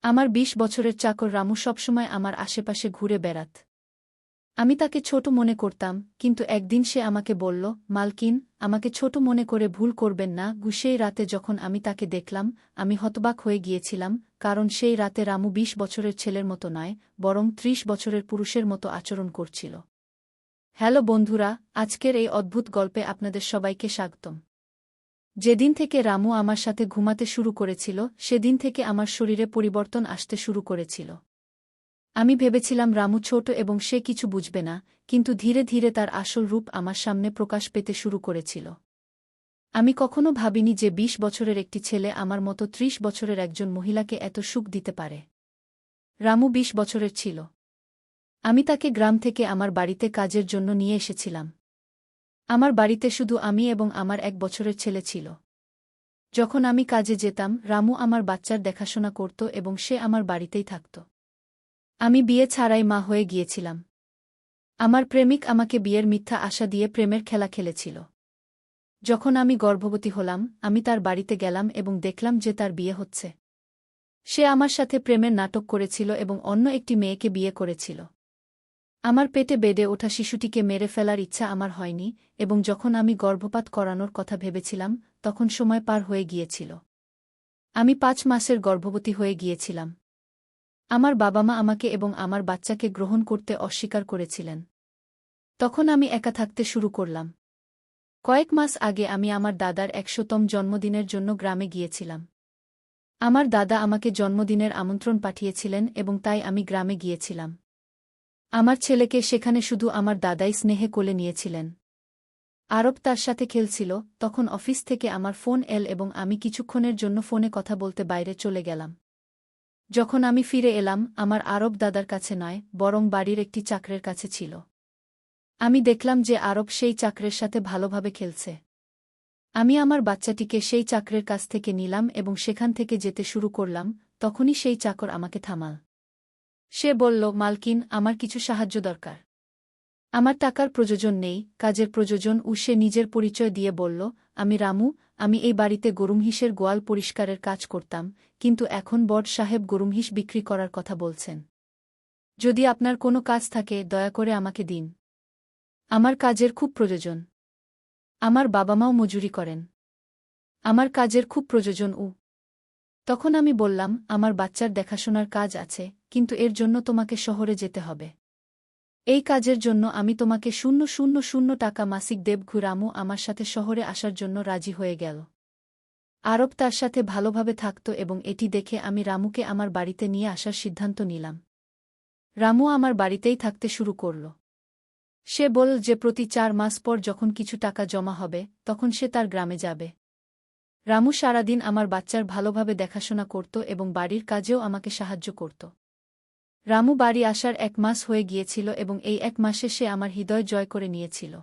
আমার ২০ বছরের চাকর রামু সবসময় আমার আশেপাশে ঘুরে বেড়াত। আমি তাকে ছোট মনে করতাম, কিন্তু একদিন সে আমাকে বলল, মালকিন, আমাকে ছোট মনে করে ভুল করবেন না। সেই রাতে যখন আমি তাকে দেখলাম, আমি হতবাক হয়ে গিয়েছিলাম, কারণ সেই রাতে রামু ২০ বছরের ছেলের মতো নয়, বরং ৩০ বছরের পুরুষের মতো আচরণ করছিল। হ্যালো বন্ধুরা, আজকের এই অদ্ভুত গল্পে আপনাদের সবাইকে স্বাগতম। যেদিন থেকে রামু আমার সাথে ঘুমাতে শুরু করেছিল, সেদিন থেকে আমার শরীরে পরিবর্তন আসতে শুরু করেছিল। আমি ভেবেছিলাম রামু ছোট এবং সে কিছু বুঝবে না, কিন্তু ধীরে ধীরে তার আসল রূপ আমার সামনে প্রকাশ পেতে শুরু করেছিল। আমি কখনো ভাবিনি যে ২০ বছরের একটি ছেলে আমার মতো ৩০ বছরের একজন মহিলাকে এত সুখ দিতে পারে। রামু ২০ বছরের ছিল। আমি তাকে গ্রাম থেকে আমার বাড়িতে কাজের জন্য নিয়ে এসেছিলাম। আমার বাড়িতে শুধু আমি এবং আমার ১ বছরের ছেলে ছিল। যখন আমি কাজে যেতাম, রামু আমার বাচ্চার দেখাশোনা করত এবং সে আমার বাড়িতেই থাকত। আমি বিয়ে ছাড়াই মা হয়ে গিয়েছিলাম। আমার প্রেমিক আমাকে বিয়ের মিথ্যা আশা দিয়ে প্রেমের খেলা খেলেছিল। যখন আমি গর্ভবতী হলাম, আমি তার বাড়িতে গেলাম এবং দেখলাম যে তার বিয়ে হচ্ছে। সে আমার সাথে প্রেমের নাটক করেছিল এবং অন্য একটি মেয়েকে বিয়ে করেছিল। আমার পেটে বেডে ওঠা শিশুটিকে মেরে ফেলার ইচ্ছা আমার হয়নি, এবং যখন আমি গর্ভপাত করানোর কথা ভেবেছিলাম, তখন সময় পার হয়ে গিয়েছিল। আমি ৫ মাসের গর্ভবতী হয়ে গিয়েছিলাম। আমার বাবা-মা আমাকে এবং আমার বাচ্চাকে গ্রহণ করতে অস্বীকার করেছিলেন। তখন আমি একা থাকতে শুরু করলাম। কয়েক মাস আগে আমি আমার দাদার ১০০তম জন্মদিনের জন্য গ্রামে গিয়েছিলাম। আমার দাদা আমাকে জন্মদিনের আমন্ত্রণ পাঠিয়েছিলেন এবং তাই আমি গ্রামে গিয়েছিলাম। আমার ছেলেকে সেখানে শুধু আমার দাদাই স্নেহে কোলে নিয়েছিলেন। আরব তার সাথে খেলছিল। তখন অফিস থেকে আমার ফোন এল এবং আমি কিছুক্ষণের জন্য ফোনে কথা বলতে বাইরে চলে গেলাম। যখন আমি ফিরে এলাম, আমার আরব দাদার কাছে নয়, বরং বাড়ির একটি চাকরের কাছে ছিল। আমি দেখলাম যে আরব সেই চাকরের সাথে ভালোভাবে খেলছে। আমি আমার বাচ্চাটিকে সেই চাকরের কাছ থেকে নিলাম এবং সেখান থেকে যেতে শুরু করলাম, তখনই সেই চাকর আমাকে থামাল। সে বলল, মালকিন, আমার কিছু সাহায্য দরকার। আমার টাকার প্রয়োজন নেই, কাজের প্রয়োজন। সে নিজের পরিচয় দিয়ে বলল, আমি রামু, আমি এই বাড়িতে গরুমহিষের গোয়াল পরিষ্কারের কাজ করতাম, কিন্তু এখন বড় সাহেব গরুমহিষ বিক্রি করার কথা বলছেন। যদি আপনার কোনো কাজ থাকে, দয়া করে আমাকে দিন। আমার কাজের খুব প্রয়োজন। আমার বাবা-মাও মজুরি করেন। আমার কাজের খুব প্রয়োজন। তখন আমি বললাম, আমার বাচ্চার দেখাশোনার কাজ আছে, কিন্তু এর জন্য তোমাকে শহরে যেতে হবে। এই কাজের জন্য আমি তোমাকে ০০০ টাকা মাসিক দেব। রামু আমার সাথে শহরে আসার জন্য রাজি হয়ে গেল। আরব তার সাথে ভালোভাবে থাকত এবং এটি দেখে আমি রামুকে আমার বাড়িতে নিয়ে আসার সিদ্ধান্ত নিলাম। রামু আমার বাড়িতেই থাকতে শুরু করল। সে বলল যে প্রতি ৪ মাস পর যখন কিছু টাকা জমা হবে, তখন সে তার গ্রামে যাবে। রামু সারাদিন আমার বাচ্চার ভালোভাবে দেখাশোনা করত এবং বাড়ির কাজেও আমাকে সাহায্য করত। রামু বাড়ি আসার ১ মাস হয়ে গিয়েছিল এবং এই ১ মাসে সে আমার হৃদয় জয় করে নিয়েছিল।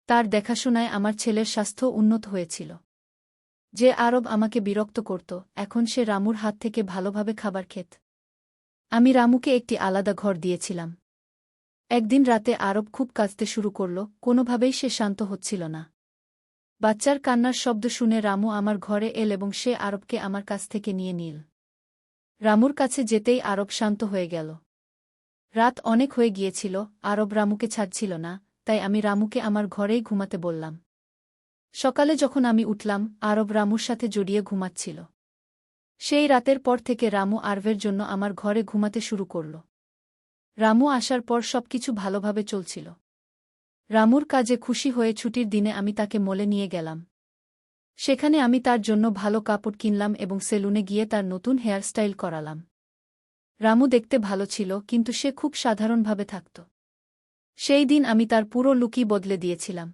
তার দেখাশোনায় আমার ছেলের স্বাস্থ্য উন্নত হয়েছিল। যে আরব আমাকে বিরক্ত করত, এখন সে রামুর হাত থেকে ভালোভাবে খাবার খেত। আমি রামুকে একটি আলাদা ঘর দিয়েছিলাম। একদিন রাতে আরব খুব কাঁদতে শুরু করল, কোনোভাবেই সে শান্ত হচ্ছিল না। বাচ্চার কান্নার শব্দ শুনে রামু আমার ঘরে এল এবং সে আরবকে আমার কাছ থেকে নিয়ে নিল। রামুর কাছে যেতেই আরব শান্ত হয়ে গেল। রাত অনেক হয়ে গিয়েছিল, আরব রামুকে ছাড়ছিল না, তাই আমি রামুকে আমার ঘরেই ঘুমাতে বললাম। সকালে যখন আমি উঠলাম, আরব রামুর সাথে জড়িয়ে ঘুমাচ্ছিল। সেই রাতের পর থেকে রামু আরবের জন্য আমার ঘরে ঘুমাতে শুরু করল। রামু আসার পর সবকিছু ভালোভাবে চলছিল। রামুর কাজে খুশি হয়ে ছুটির দিনে আমি তাকে মলে নিয়ে গেলাম। সেখানে আমি তার জন্য ভালো কাপড় কিনলাম এবং সেলুনে গিয়ে তার নতুন হেয়ারস্টাইল করালাম। রামু দেখতে ভালো ছিল, কিন্তু সে খুব সাধারণভাবে থাকত। সেই দিন আমি তার পুরো লুকই বদলে দিয়েছিলাম।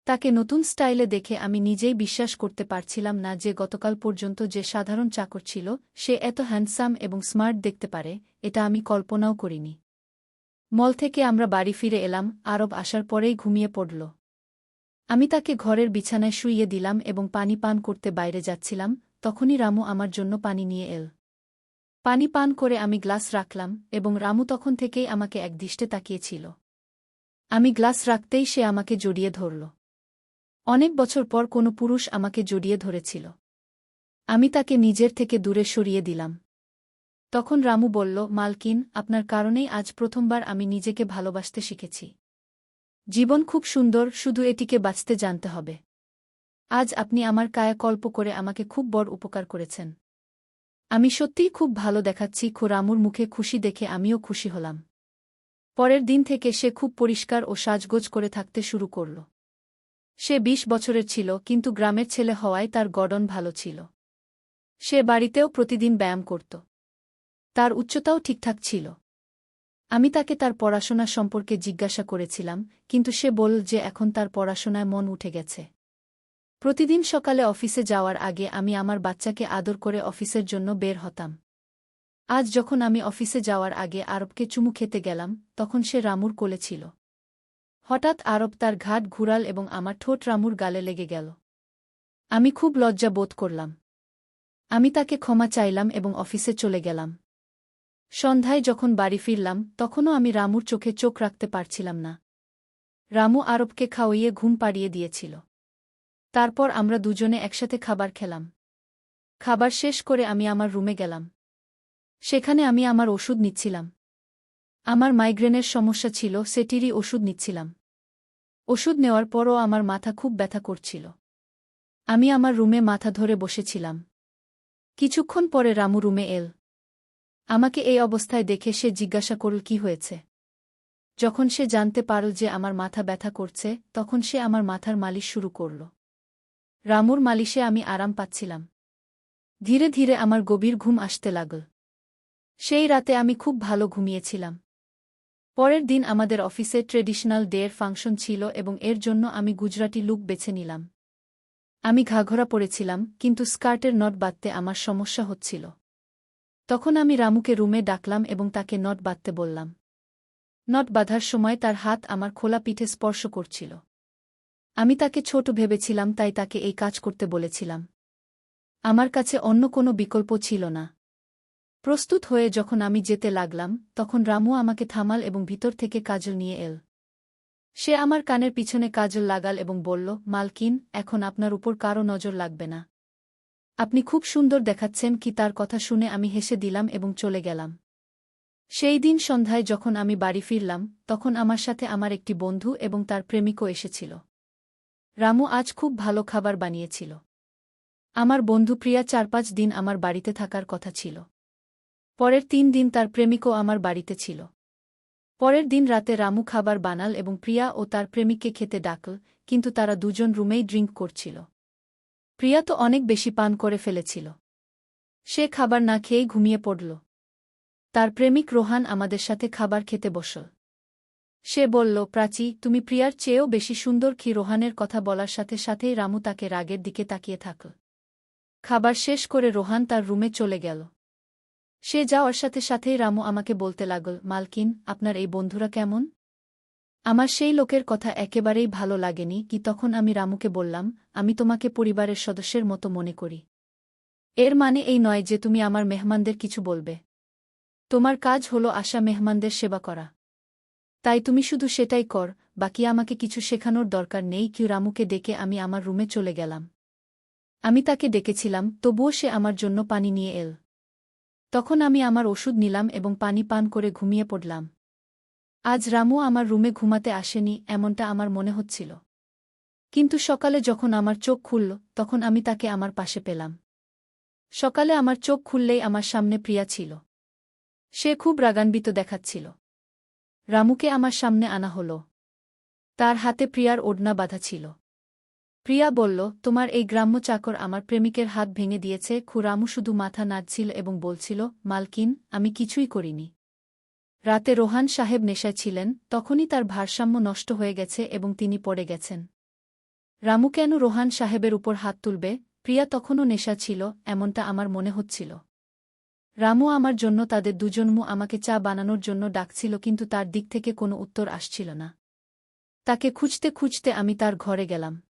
তাকে নতুন স্টাইলে দেখে আমি নিজেই বিশ্বাস করতে পারছিলাম না যে গতকাল পর্যন্ত যে সাধারণ চাকর ছিল, সে এত হ্যান্ডসাম এবং স্মার্ট দেখতে পারে, এটা আমি কল্পনাও করিনি। মল থেকে আমরা বাড়ি ফিরে এলাম, আরব আসার পরেই ঘুমিয়ে পড়ল। আমি তাকে ঘরের বিছানায় শুইয়ে দিলাম এবং পানি পান করতে বাইরে যাচ্ছিলাম, তখনই রামু আমার জন্য পানি নিয়ে এল। পানি পান করে আমি গ্লাস রাখলাম এবং রামু তখন থেকেই আমাকে একদৃষ্টে তাকিয়েছিল। আমি গ্লাস রাখতেই সে আমাকে জড়িয়ে ধরল। অনেক বছর পর কোনো পুরুষ আমাকে জড়িয়ে ধরেছিল। আমি তাকে নিজের থেকে দূরে সরিয়ে দিলাম। তখন রামু বলল, মালকিন, আপনার কারণেই আজ প্রথমবার আমি নিজেকে ভালোবাসতে শিখেছি। জীবন খুব সুন্দর, শুধু এটিকে বাঁচতে জানতে হবে। আজ আপনি আমার কায়াকল্প করে আমাকে খুব বড় উপকার করেছেন। আমি সত্যিই খুব ভালো দেখাচ্ছি। রামুর মুখে খুশি দেখে আমিও খুশি হলাম। পরের দিন থেকে সে খুব পরিষ্কার ও সাজগোজ করে থাকতে শুরু করল। সে ২০ বছরের ছিল, কিন্তু গ্রামের ছেলে হওয়ায় তার গড়ন ভালো ছিল। সে বাড়িতেও প্রতিদিন ব্যায়াম করত। তার উচ্চতাও ঠিকঠাক ছিল। আমি তাকে তার পড়াশোনা সম্পর্কে জিজ্ঞাসা করেছিলাম, কিন্তু সে বলল যে এখন তার পড়াশোনায় মন উঠে গেছে। প্রতিদিন সকালে অফিসে যাওয়ার আগে আমি আমার বাচ্চাকে আদর করে অফিসের জন্য বের হতাম। আজ যখন আমি অফিসে যাওয়ার আগে আরবকে চুমু খেতে গেলাম, তখন সে রামুর কোলে ছিল। হঠাৎ আরব তার ঘাট ঘুরাল এবং আমার ঠোঁট রামুর গালে লেগে গেল। আমি খুব লজ্জা বোধ করলাম। আমি তাকে ক্ষমা চাইলাম এবং অফিসে চলে গেলাম। সন্ধ্যায় যখন বাড়ি ফিরলাম, তখনও আমি রামুর চোখে চোখ রাখতে পারছিলাম না। রামু আরবকে খাওয়িয়ে ঘুম পাড়িয়ে দিয়েছিল। তারপর আমরা দুজনে একসাথে খাবার খেলাম। খাবার শেষ করে আমি আমার রুমে গেলাম। সেখানে আমি আমার ওষুধ নিচ্ছিলাম। আমার মাইগ্রেনের সমস্যা ছিল, সেটিরই ওষুধ নিচ্ছিলাম। ওষুধ নেওয়ার পরও আমার মাথা খুব ব্যথা করছিল। আমি আমার রুমে মাথা ধরে বসেছিলাম। কিছুক্ষণ পরে রামু রুমে এল। আমাকে এই অবস্থায় দেখে সে জিজ্ঞাসা করল, কি হয়েছে? যখন সে জানতে পারল যে আমার মাথা ব্যথা করছে, তখন সে আমার মাথার মালিশ শুরু করল। রামুর মালিশে আমি আরাম পাচ্ছিলাম। ধীরে ধীরে আমার গভীর ঘুম আসতে লাগল। সেই রাতে আমি খুব ভালো ঘুমিয়েছিলাম। পরের দিন আমাদের অফিসে ট্রেডিশনাল ডে এর ফাংশন ছিল এবং এর জন্য আমি গুজরাটি লুক বেছে নিলাম। আমি ঘাঘরা পরেছিলাম, কিন্তু স্কার্টের নট বাঁধতে আমার সমস্যা হচ্ছিল। তখন আমি রামুকে রুমে ডাকলাম এবং তাকে নট বাঁধতে বললাম। নট বাঁধার সময় তার হাত আমার খোলা পিঠে স্পর্শ করছিল। আমি তাকে ছোট ভেবেছিলাম, তাই তাকে এই কাজ করতে বলেছিলাম। আমার কাছে অন্য কোনো বিকল্প ছিল না। প্রস্তুত হয়ে যখন আমি যেতে লাগলাম, তখন রামু আমাকে থামাল এবং ভিতর থেকে কাজল নিয়ে এল। সে আমার কানের পিছনে কাজল লাগাল এবং বলল, মালকিন, এখন আপনার উপর কারও নজর লাগবে না। আপনি খুব সুন্দর দেখাচ্ছেন। কি তার কথা শুনে আমি হেসে দিলাম এবং চলে গেলাম। সেই দিন সন্ধ্যায় যখন আমি বাড়ি ফিরলাম, তখন আমার সাথে আমার একটি বন্ধু এবং তার প্রেমিকও এসেছিল। রামু আজ খুব ভালো খাবার বানিয়েছিল। আমার বন্ধু প্রিয়া ৪-৫ দিন আমার বাড়িতে থাকার কথা ছিল। পরের ৩ দিন তার প্রেমিকও আমার বাড়িতে ছিল। পরের দিন রাতে রামু খাবার বানাল এবং প্রিয়া ও তার প্রেমিককে খেতে ডাকল, কিন্তু তারা দুজন রুমেই ড্রিঙ্ক করছিল। প্রিয়া তো অনেক বেশি পান করে ফেলেছিল। সে খাবার না খেয়েই ঘুমিয়ে পড়ল। তার প্রেমিক রোহান আমাদের সাথে খাবার খেতে বসল। সে বলল, প্রাচী, তুমি প্রিয়ার চেয়েও বেশি সুন্দর। কি রোহানের কথা বলার সাথে সাথেই রামু তাকে রাগের দিকে তাকিয়ে থাকল। খাবার শেষ করে রোহান তার রুমে চলে গেল। সে যাওয়ার সাথে সাথেই রামু আমাকে বলতে লাগল, মালকিন, আপনার এই বন্ধুরা কেমন? আমার সেই লোকের কথা একেবারেই ভালো লাগেনি। কি তখন আমি রামুকে বললাম, আমি তোমাকে পরিবারের সদস্যের মতো মনে করি। এর মানে এই নয় যে তুমি আমার মেহমানদের কিছু বলবে। তোমার কাজ হলো আসা মেহমানদের সেবা করা। তাই তুমি শুধু সেটাই কর, বাকি আমাকে কিছু শেখানোর দরকার নেই। কি রামুকে ডেকে আমি আমার রুমে চলে গেলাম। আমি তাকে ডেকেছিলাম, তবুও সে আমার জন্য পানি নিয়ে এল। তখন আমি আমার ওষুধ নিলাম এবং পানি পান করে ঘুমিয়ে পড়লাম। আজ রামু আমার রুমে ঘুমাতে আসেনি, এমনটা আমার মনে হচ্ছিল। কিন্তু সকালে যখন আমার চোখ খুলল, তখন আমি তাকে আমার পাশে পেলাম। সকালে আমার চোখ খুললেই আমার সামনে প্রিয়া ছিল। সে খুব রাগান্বিত দেখাচ্ছিল। রামুকে আমার সামনে আনা হল। তার হাতে প্রিয়ার ওড়না বাঁধা ছিল। প্রিয়া বলল, তোমার এই গ্রাম্য চাকর আমার প্রেমিকের হাত ভেঙে দিয়েছে। রামু শুধু মাথা নাড়ছিল এবং বলছিল, মালকিন, আমি কিছুই করিনি। রাতে রোহান সাহেব নেশায় ছিলেন, তখনই তার ভারসাম্য নষ্ট হয়ে গেছে এবং তিনি পড়ে গেছেন। রামু কেন রোহান সাহেবের উপর হাত তুলবে? প্রিয়া তখনও নেশা ছিল, এমনটা আমার মনে হচ্ছিল। রামু আমার জন্য তাদের দুজনমু আমাকে চা বানানোর জন্য ডাকছিল, কিন্তু তার দিক থেকে কোনো উত্তর আসছিল না। তাকে খুঁজতে খুঁজতে আমি তার ঘরে গেলাম।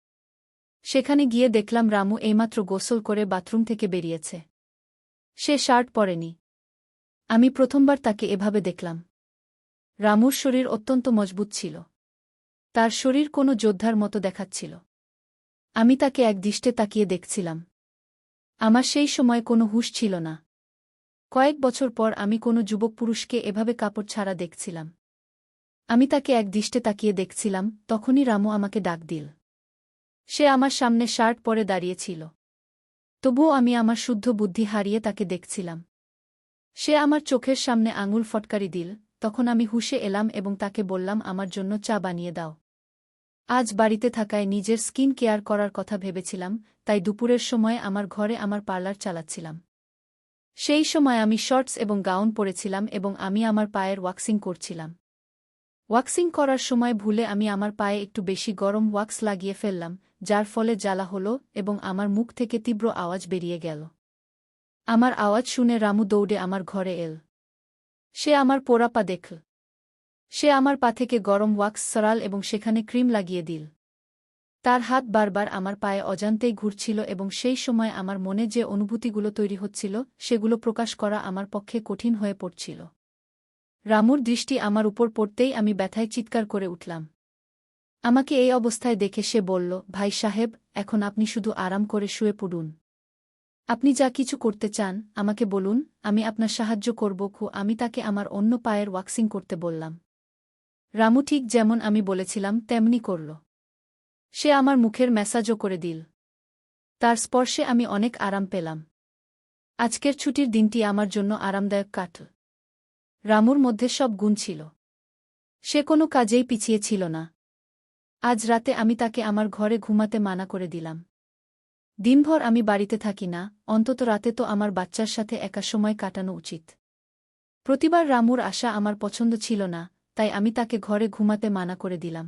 সেখানে গিয়ে দেখলাম রামু এইমাত্র গোসল করে বাথরুম থেকে বেরিয়েছে। সে শার্ট পরেনি। আমি প্রথমবার তাকে এভাবে দেখলাম। রামুর শরীর অত্যন্ত মজবুত ছিল। তার শরীর কোনো যোদ্ধার মতো দেখাচ্ছিল। আমি তাকে একদৃষ্টে তাকিয়ে দেখছিলাম। আমার সেই সময় কোনো হুঁশ ছিল না। কয়েক বছর পর আমি কোনো যুবক পুরুষকে এভাবে কাপড় ছাড়া দেখছিলাম। আমি তাকে একদৃষ্টে তাকিয়ে দেখছিলাম, তখনই রামু আমাকে ডাক দিল। সে আমার সামনে শার্ট পরে দাঁড়িয়েছিল। তবুও আমি আমার শুদ্ধ বুদ্ধি হারিয়ে তাকে দেখছিলাম। সে আমার চোখের সামনে আঙুল ফটকারি দিল, তখন আমি হুঁশে এলাম এবং তাকে বললাম, আমার জন্য চা বানিয়ে দাও। আজ বাড়িতে থাকায় নিজের স্কিন কেয়ার করার কথা ভেবেছিলাম, তাই দুপুরের সময় আমার ঘরে আমার পার্লার চালাচ্ছিলাম। সেই সময় আমি শর্টস এবং গাউন পরেছিলাম এবং আমি আমার পায়ের ওয়াক্সিং করছিলাম। ওয়াক্সিং করার সময় ভুলে আমি আমার পায়ে একটু বেশি গরম ওয়াক্স লাগিয়ে ফেললাম, যার ফলে জ্বালা হলো এবং আমার মুখ থেকে তীব্র আওয়াজ বেরিয়ে গেল। আমার আওয়াজ শুনে রামু দৌড়ে আমার ঘরে এল। সে আমার পোড়া পা দেখল। সে আমার পা থেকে গরম ওয়াক্স সরাল এবং সেখানে ক্রিম লাগিয়ে দিল। তার হাত বারবার আমার পায়ে অজান্তেই ঘুরছিল এবং সেই সময় আমার মনে যে অনুভূতিগুলো তৈরি হচ্ছিল সেগুলো প্রকাশ করা আমার পক্ষে কঠিন হয়ে পড়ছিল। রামুর দৃষ্টি আমার উপর পড়তেই আমি ব্যথায় চিৎকার করে উঠলাম। আমাকে এই অবস্থায় দেখে সে বলল, ভাই সাহেব, এখন আপনি শুধু আরাম করে শুয়ে পড়ুন। আপনি যা কিছু করতে চান আমাকে বলুন, আমি আপনার সাহায্য করব। আমি তাকে আমার অন্য পায়ের ওয়াক্সিং করতে বললাম। রামু ঠিক যেমন আমি বলেছিলাম তেমনি করল। সে আমার মুখের ম্যাসাজও করে দিল। তার স্পর্শে আমি অনেক আরাম পেলাম। আজকের ছুটির দিনটি আমার জন্য আরামদায়ক কাটল। রামুর মধ্যে সব গুণ ছিল। সে কোনো কাজেই পিছিয়ে ছিল না। আজ রাতে আমি তাকে আমার ঘরে ঘুমাতে মানা করে দিলাম। দিনভর আমি বাড়িতে থাকি না, অন্তত রাতে তো আমার বাচ্চার সাথে একা সময় কাটানো উচিত। প্রতিবার রামুর আশা আমার পছন্দ ছিল না, তাই আমি তাকে ঘরে ঘুমাতে মানা করে দিলাম।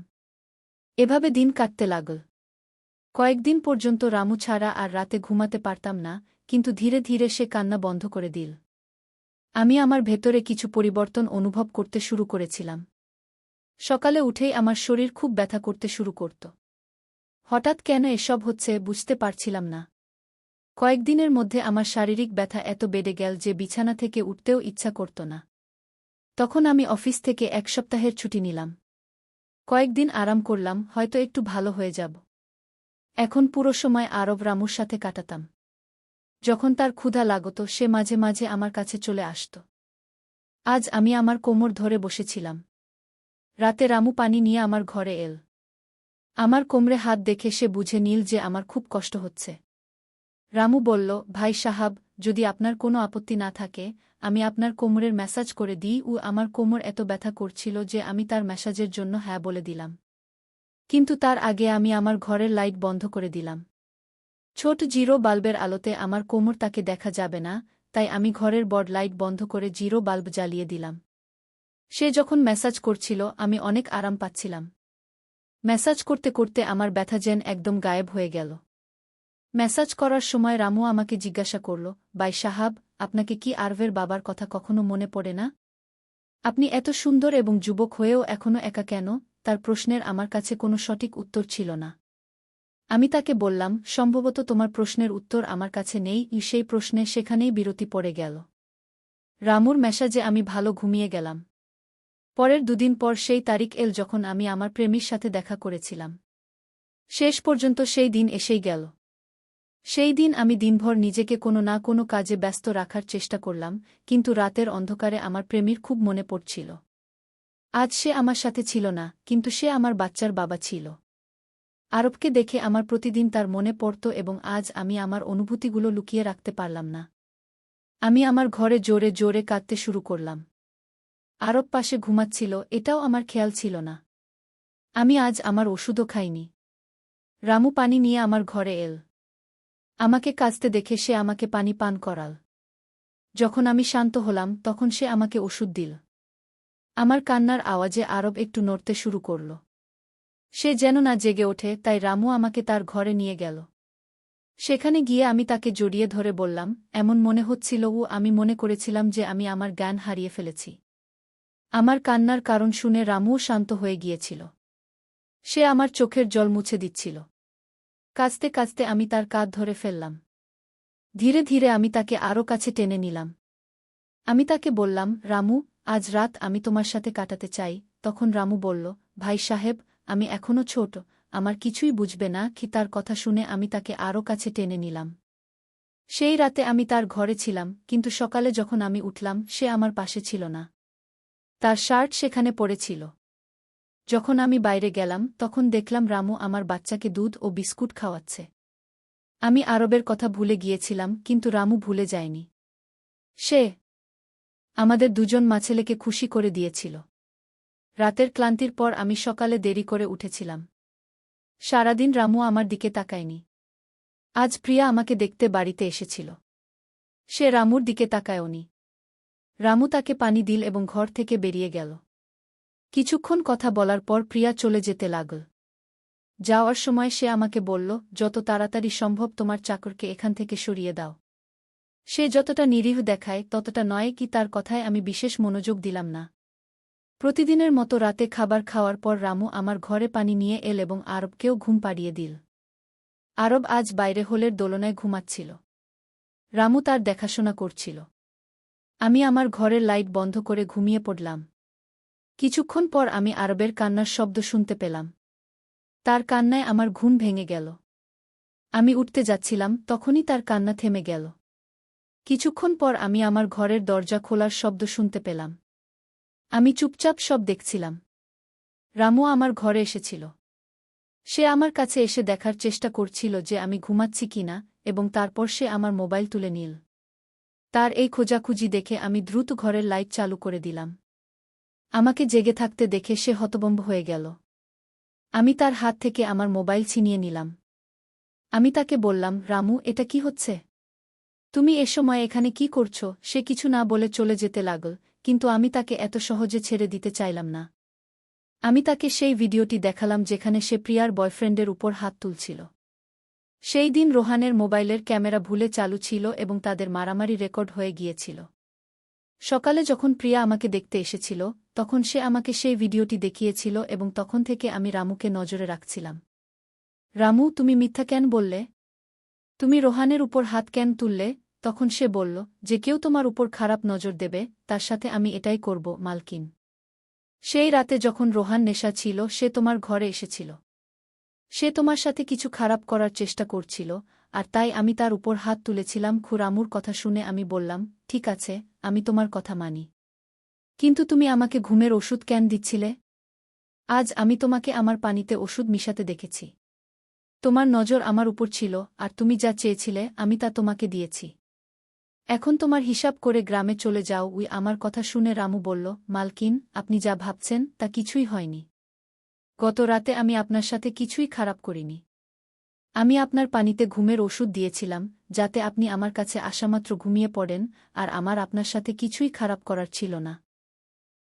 এভাবে দিন কাটতে লাগল। কয়েকদিন পর্যন্ত রামু ছাড়া আর রাতে ঘুমাতে পারতাম না, কিন্তু ধীরে ধীরে সে কান্না বন্ধ করে দিল। আমি আমার ভেতরে কিছু পরিবর্তন অনুভব করতে শুরু করেছিলাম। সকালে উঠেই আমার শরীর খুব ব্যথা করতে শুরু করত। হঠাৎ কেন এসব হচ্ছে বুঝতে পারছিলাম না। কয়েকদিনের মধ্যে আমার শারীরিক ব্যথা এত বেড়ে গেল যে বিছানা থেকে উঠতেও ইচ্ছা করত না। তখন আমি অফিস থেকে 1 সপ্তাহের ছুটি নিলাম। কয়েকদিন আরাম করলাম, হয়তো একটু ভালো হয়ে যাব। এখন পুরো সময় আরব রামুর সাথে কাটাতাম। যখন তার ক্ষুধা লাগত সে মাঝে মাঝে আমার কাছে চলে আসত। আজ আমি আমার কোমর ধরে বসেছিলাম। রাতে রামু পানি নিয়ে আমার ঘরে এল। আমার কোমরে হাত দেখে সে বুঝে নিল যে আমার খুব কষ্ট হচ্ছে। রামু বলল, ভাই সাহাব, যদি আপনার কোনো আপত্তি না থাকে আমি আপনার কোমরের ম্যাসাজ করে দিই। আমার কোমর এত ব্যথা করছিল যে আমি তার ম্যাসাজের জন্য হ্যাঁ বলে দিলাম। কিন্তু তার আগে আমি আমার ঘরের লাইট বন্ধ করে দিলাম। ছোট জিরো বাল্বের আলোতে আমার কোমর তাকে দেখা যাবে না, তাই আমি ঘরের বড় লাইট বন্ধ করে জিরো বাল্ব জ্বালিয়ে দিলাম। সে যখন ম্যাসাজ করছিল আমি অনেক আরাম পাচ্ছিলাম। ম্যাসাজ করতে করতে আমার ব্যথা যেন একদম গায়েব হয়ে গেল। ম্যাসাজ করার সময় রামু আমাকে জিজ্ঞাসা করল, ভাই সাহাব, আপনাকে কি আরভের বাবার কথা কখনো মনে পড়ে না? আপনি এত সুন্দর এবং যুবক হয়েও এখনো একা কেন? তার প্রশ্নের আমার কাছে কোনো সঠিক উত্তর ছিল না। আমি তাকে বললাম, সম্ভবত তোমার প্রশ্নের উত্তর আমার কাছে নেই। সেই প্রশ্নে সেখানেই বিরতি পড়ে গেল। রামুর মেসাজে আমি ভালো ঘুমিয়ে গেলাম। পরের 2 দিন পর সেই তারিখ এল যখন আমি আমার প্রেমীর সাথে দেখা করেছিলাম। শেষ পর্যন্ত সেই দিন এসেই গেল। সেই দিন আমি দিনভর নিজেকে কোনো না কোনো কাজে ব্যস্ত রাখার চেষ্টা করলাম, কিন্তু রাতের অন্ধকারে আমার প্রেমীর খুব মনে পড়ছিল। আজ সে আমার সাথে ছিল না, কিন্তু সে আমার বাচ্চার বাবা ছিল। আরবকে দেখে আমার প্রতিদিন তার মনে পড়ত এবং আজ আমি আমার অনুভূতিগুলো লুকিয়ে রাখতে পারলাম না। আমি আমার ঘরে জোরে জোরে কাঁদতে শুরু করলাম। আরব পাশে ঘুমাচ্ছিল, এটাও আমার খেয়াল ছিল না। আমি আজ আমার ওষুধও খাইনি। রামু পানি নিয়ে আমার ঘরে এল। আমাকে কাঁদতে দেখে সে আমাকে পানি পান করাল। যখন আমি শান্ত হলাম তখন সে আমাকে ওষুধ দিল। আমার কান্নার আওয়াজে আরব একটু নড়তে শুরু করল। সে যেন না জেগে ওঠে, তাই রামু আমাকে তার ঘরে নিয়ে গেল। সেখানে গিয়ে আমি তাকে জড়িয়ে ধরে বললাম, এমন মনে হচ্ছিল আমি মনে করেছিলাম যে আমি আমার জ্ঞান হারিয়ে ফেলেছি। আমার কান্নার কারণ শুনে রামুও শান্ত হয়ে গিয়েছিল। সে আমার চোখের জল মুছে দিচ্ছিল। কাঁদতে কাঁদতে আমি তার কাঁধ ধরে ফেললাম। ধীরে ধীরে আমি তাকে আরও কাছে টেনে নিলাম। আমি তাকে বললাম, রামু, আজ রাত আমি তোমার সাথে কাটাতে চাই। তখন রামু বলল, ভাই সাহেব, আমি এখনো ছোট, আমার কিছুই বুঝবে না। তার কথা শুনে আমি তাকে আরও কাছে টেনে নিলাম। সেই রাতে আমি তার ঘরে ছিলাম, কিন্তু সকালে যখন আমি উঠলাম সে আমার পাশে ছিল না। তার শার্ট সেখানে পড়েছিল। যখন আমি বাইরে গেলাম তখন দেখলাম রামু আমার বাচ্চাকে দুধ ও বিস্কুট খাওয়াচ্ছে। আমি আরবের কথা ভুলে গিয়েছিলাম, কিন্তু রামু ভুলে যায়নি। সে আমাদের দুজন মাছেলেকে খুশি করে দিয়েছিল। রাতের ক্লান্তির পর আমি সকালে দেরি করে উঠেছিলাম। সারাদিন রামু আমার দিকে তাকায়নি। আজ প্রিয়া আমাকে দেখতে বাড়িতে এসেছিল। সে রামুর দিকে তাকায়নি। রামু তাকে পানি দিল এবং ঘর থেকে বেরিয়ে গেল। কিছুক্ষণ কথা বলার পর প্রিয়া চলে যেতে লাগল। যাওয়ার সময় সে আমাকে বলল, যত তাড়াতাড়ি সম্ভব তোমার চাকরকে এখান থেকে সরিয়ে দাও। সে যতটা নিরীহ দেখায় ততটা নয় কি তার কথায় আমি বিশেষ মনোযোগ দিলাম না। প্রতিদিনের মতো রাতে খাবার খাওয়ার পর রামু আমার ঘরে পানি নিয়ে এল এবং আরবকেও ঘুম পাড়িয়ে দিল। আরব আজ বাইরে হোলের দোলনায় ঘুমাচ্ছিল। রামু তার দেখাশোনা করছিল। আমি আমার ঘরের লাইট বন্ধ করে ঘুমিয়ে পড়লাম। কিছুক্ষণ পর আমি আরবের কান্নার শব্দ শুনতে পেলাম। তার কান্নায় আমার ঘুম ভেঙে গেল। আমি উঠতে যাচ্ছিলাম, তখনই তার কান্না থেমে গেল। কিছুক্ষণ পর আমি আমার ঘরের দরজা খোলার শব্দ শুনতে পেলাম। আমি চুপচাপ সব দেখছিলাম। রামু আমার ঘরে এসেছিল। সে আমার কাছে এসে দেখার চেষ্টা করছিল যে আমি ঘুমাচ্ছি কিনা, এবং তারপর সে আমার মোবাইল তুলে নিল। তার এই খোঁজাখুঁজি দেখে আমি দ্রুত ঘরের লাইট চালু করে দিলাম। আমাকে জেগে থাকতে দেখে সে হতভম্ব হয়ে গেল। আমি তার হাত থেকে আমার মোবাইল ছিনিয়ে নিলাম। আমি তাকে বললাম, রামু, এটা কি হচ্ছে? তুমি এ সময় এখানে কি করছ? সে কিছু না বলে চলে যেতে লাগল, কিন্তু আমি তাকে এত সহজে ছেড়ে দিতে চাইলাম না। আমি তাকে সেই ভিডিওটি দেখালাম যেখানে সে প্রিয়ার বয়ফ্রেন্ডের উপর হাত তুলছিল। সেই দিন রোহানের মোবাইলের ক্যামেরা ভুলে চালু ছিল এবং তাদের মারামারি রেকর্ড হয়ে গিয়েছিল। সকালে যখন প্রিয়া আমাকে দেখতে এসেছিল তখন সে আমাকে সেই ভিডিওটি দেখিয়েছিল এবং তখন থেকে আমি রামুকে নজরে রাখছিলাম। রামু, তুমি মিথ্যা কেন বললে? তুমি রোহানের উপর হাত কেন তুললে? তখন সে বলল, যে কেউ তোমার উপর খারাপ নজর দেবে তার সাথে আমি এটাই করব, মালকিন। সেই রাতে যখন রোহান নেশা ছিল সে তোমার ঘরে এসেছিল। সে তোমার সাথে কিছু খারাপ করার চেষ্টা করছিল, আর তাই আমি তার উপর হাত তুলেছিলাম। রামুর কথা শুনে আমি বললাম, ঠিক আছে, আমি তোমার কথা মানি। কিন্তু তুমি আমাকে ঘুমের ওষুধ কেন দিচ্ছিলে? আজ আমি তোমাকে আমার পানিতে ওষুধ মিশাতে দেখেছি। তোমার নজর আমার উপর ছিল, আর তুমি যা চেয়েছিলে আমি তা তোমাকে দিয়েছি। এখন তোমার হিসাব করে গ্রামে চলে যাও। আমার কথা শুনে রামু বলল, মালকিন, আপনি যা ভাবছেন তা কিছুই হয়নি। গত রাতে আমি আপনার সাথে কিছুই খারাপ করিনি। আমি আপনার পানিতে ঘুমের ওষুধ দিয়েছিলাম যাতে আপনি আমার কাছে আসামাত্র ঘুমিয়ে পড়েন, আর আমার আপনার সাথে কিছুই খারাপ করার ছিল না।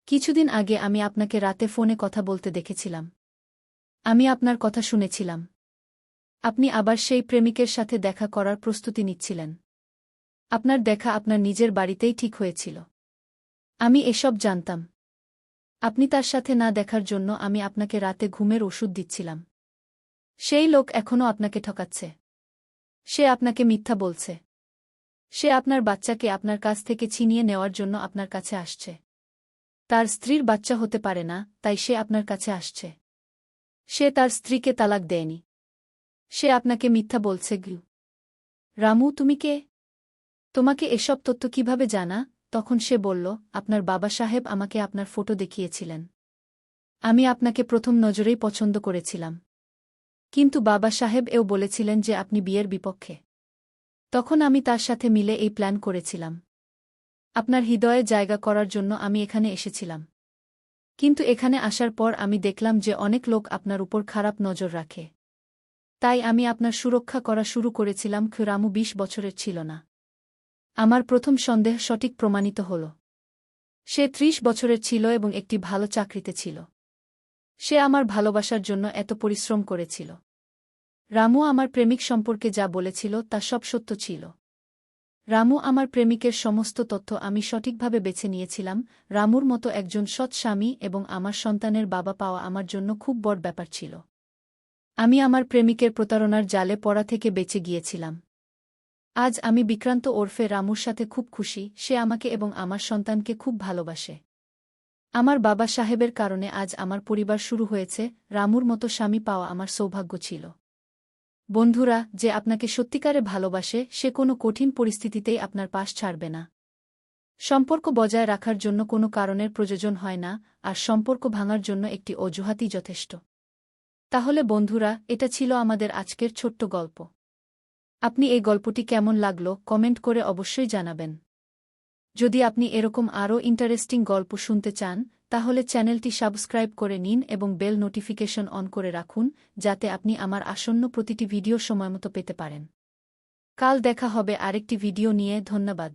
কিছুদিন আগে আমি আপনাকে রাতে ফোনে কথা বলতে দেখেছিলাম। আমি আপনার কথা শুনেছিলাম। আপনি আবার সেই প্রেমিকের সাথে দেখা করার প্রস্তুতি নিচ্ছিলেন। আপনার দেখা আপনার নিজের বাড়িতেই ঠিক হয়েছিল। আমি এসব জানতাম। আপনি তার সাথে না দেখার জন্য আমি আপনাকে রাতে ঘুমের ওষুধ দিচ্ছিলাম। সেই লোক এখনও আপনাকে ঠকাচ্ছে। সে আপনাকে মিথ্যা বলছে। সে আপনার বাচ্চাকে আপনার কাছ থেকে ছিনিয়ে নেওয়ার জন্য আপনার কাছে আসছে। তার স্ত্রীর বাচ্চা হতে পারে না, তাই সে আপনার কাছে আসছে। সে তার স্ত্রীকে তালাক দেয়নি। সে আপনাকে মিথ্যা বলছে। রামু, তুমি কে? তোমাকে এসব তথ্য কিভাবে জানা? তখন সে বলল, আপনার বাবা সাহেব আমাকে আপনার ফটো দেখিয়েছিলেন। আমি আপনাকে প্রথম নজরেই পছন্দ করেছিলাম। কিন্তু বাবা সাহেব এও বলেছিলেন যে আপনি বিয়ের বিপক্ষে। তখন আমি তার সাথে মিলে এই প্ল্যান করেছিলাম। আপনার হৃদয়ে জায়গা করার জন্য আমি এখানে এসেছিলাম। কিন্তু এখানে আসার পর আমি দেখলাম যে অনেক লোক আপনার উপর খারাপ নজর রাখে। তাই আমি আপনার সুরক্ষা করা শুরু করেছিলাম। রামু ২০ বছরের ছিল না। আমার প্রথম সন্দেহ সঠিক প্রমাণিত হল। সে ৩০ বছরের ছিল এবং একটি ভালো চাকরিতে ছিল। সে আমার ভালোবাসার জন্য এত পরিশ্রম করেছিল। রামু আমার প্রেমিক সম্পর্কে যা বলেছিল তা সব সত্য ছিল। রামু আমার প্রেমিকের সমস্ত তথ্য আমি সঠিকভাবে বেছে নিয়েছিলাম। রামুর মতো একজন সৎ স্বামী এবং আমার সন্তানের বাবা পাওয়া আমার জন্য খুব বড় ব্যাপার ছিল। আমি আমার প্রেমিকের প্রতারণার জালে পড়া থেকে বেঁচে গিয়েছিলাম। আজ আমি বিক্রান্ত ওরফে রামুর সাথে খুব খুশি। সে আমাকে এবং আমার সন্তানকে খুব ভালোবাসে। আমার বাবা সাহেবের কারণে আজ আমার পরিবার শুরু হয়েছে। রামুর মতো স্বামী পাওয়া আমার সৌভাগ্য ছিল। বন্ধুরা, যে আপনাকে সত্যিকারে ভালোবাসে সে কোনো কঠিন পরিস্থিতিতেই আপনার পাশ ছাড়বে না। সম্পর্ক বজায় রাখার জন্য কোনো কারণের প্রয়োজন হয় না, আর সম্পর্ক ভাঙার জন্য একটি অজুহাতই যথেষ্ট। তাহলে বন্ধুরা, এটা ছিল আমাদের আজকের ছোট্ট গল্প। আপনি এই গল্পটি কেমন লাগলো কমেন্ট করে অবশ্যই জানাবেন। যদি আপনি এরকম আরও ইন্টারেস্টিং গল্প শুনতে চান, তাহলে চ্যানেলটি সাবস্ক্রাইব করে নিন এবং বেল নোটিফিকেশন অন করে রাখুন, যাতে আপনি আমার আসন্ন প্রতিটি ভিডিও সময়মতো পেতে পারেন। কাল দেখা হবে আরেকটি ভিডিও নিয়ে। ধন্যবাদ।